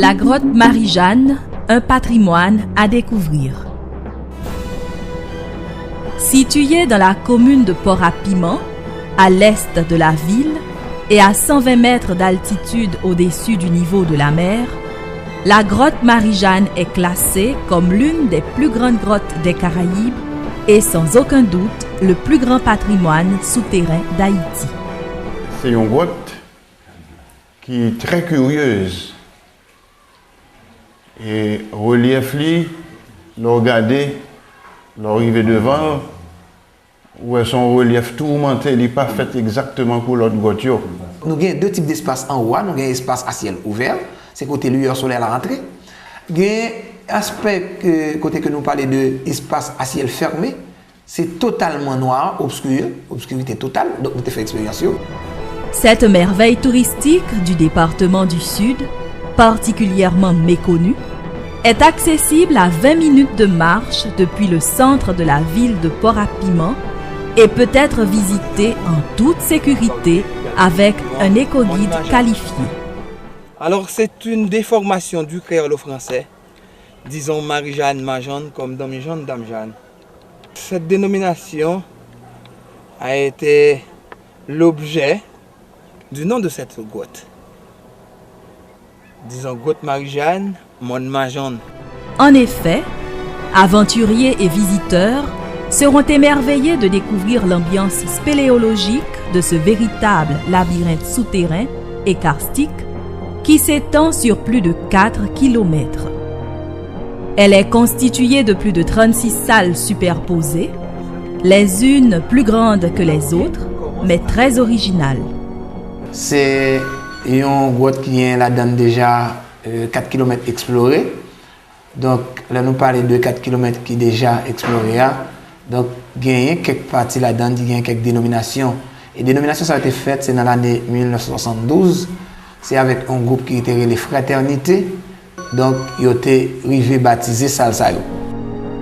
La grotte Marie-Jeanne, un patrimoine à découvrir. Située dans la commune de Port-à-Piment, à l'est de la ville et à 120 mètres d'altitude au-dessus du niveau de la mer, la grotte Marie-Jeanne est classée comme l'une des plus grandes grottes des Caraïbes et sans aucun doute le plus grand patrimoine souterrain d'Haïti. C'est une grotte qui est très curieuse. Et relief, l'on regardez, l'on arrive devant, où est son relief tourmenté, il n'est pas fait exactement pour l'autre grotte. Nous avons deux types d'espace en haut. Nous avons un espace à ciel ouvert, c'est côté lueur solaire à la rentrée. Nous avons un aspect côté que nous parlons d'espace à ciel fermé, c'est totalement noir, obscurité totale, donc nous avons fait l'expérience. Cette merveille touristique du département du Sud, particulièrement méconnue, est accessible à 20 minutes de marche depuis le centre de la ville de Port-à-Piment et peut être visitée en toute sécurité avec un éco-guide qualifié. Alors c'est une déformation du créole français, disons Marie-Jeanne, Majeanne comme Dame-Jeanne, Dame-Jeanne. Cette dénomination a été l'objet du nom de cette grotte. Disons grotte Marie-Jeanne, Monde Majeanne. En effet, aventuriers et visiteurs seront émerveillés de découvrir l'ambiance spéléologique de ce véritable labyrinthe souterrain et karstique qui s'étend sur plus de 4 km. Elle est constituée de plus de 36 salles superposées, les unes plus grandes que les autres, mais très originales. C'est une grotte qui est là-dedans déjà 4 km explorés. Donc là nous parlons de 4 km qui déjà explorés. Donc il y a quelques parties là-dedans, il y a quelques dénominations. Et dénominations ça a été faites, c'est dans l'année 1972. C'est avec un groupe qui était les Fraternités. Donc il a été arrivé baptisé salle ça.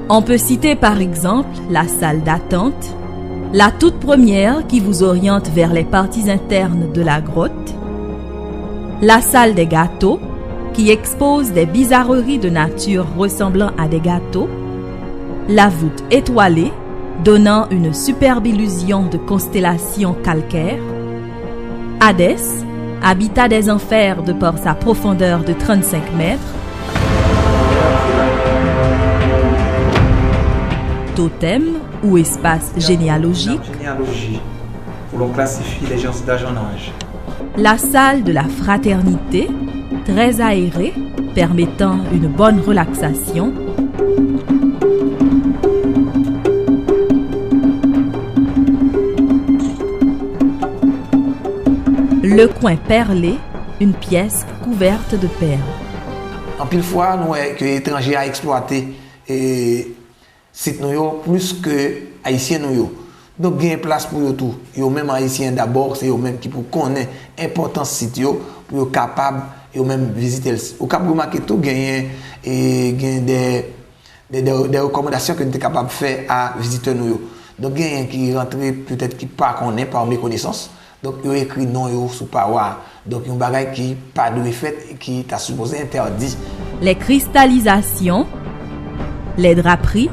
On peut citer par exemple la salle d'attente, la toute première qui vous oriente vers les parties internes de la grotte, la salle des gâteaux, qui expose des bizarreries de nature ressemblant à des gâteaux, la voûte étoilée, donnant une superbe illusion de constellation calcaire, Hadès, habitat des enfers de par sa profondeur de 35 mètres, Totem ou espace généalogique, où l'on classifie les gens d'âge en âge. La salle de la fraternité, très aérée, permettant une bonne relaxation. Le coin perlé, une pièce couverte de perles. En pile fois, nous que les étrangers à exploiter site nous plus que haïtiens nous. Donc il y a une place pour eux tout. Yo même haïtiens d'abord, c'est eux même qui pour connaître l'importance site yo pour être capable et même visiter. Au cap remarquer tout gagner et des recommandations que nous sommes capables de faire à visiteurs nous. Donc il y a qui rentre peut-être qui pas connaît par méconnaissance. Donc il écrit non yo sous paroi. Donc un bagage qui pas de fait et qui t'a supposé interdit. Les cristallisations, les draperies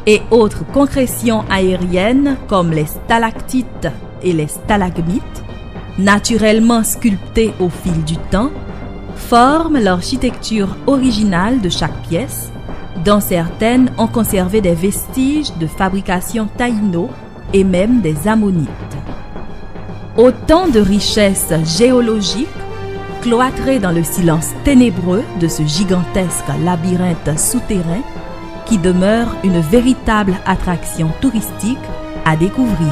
et autres concrétions aériennes comme les stalactites et les stalagmites, naturellement sculptées au fil du temps, forment l'architecture originale de chaque pièce, dont certaines ont conservé des vestiges de fabrication taïno et même des ammonites. Autant de richesses géologiques cloîtrées dans le silence ténébreux de ce gigantesque labyrinthe souterrain qui demeure une véritable attraction touristique à découvrir.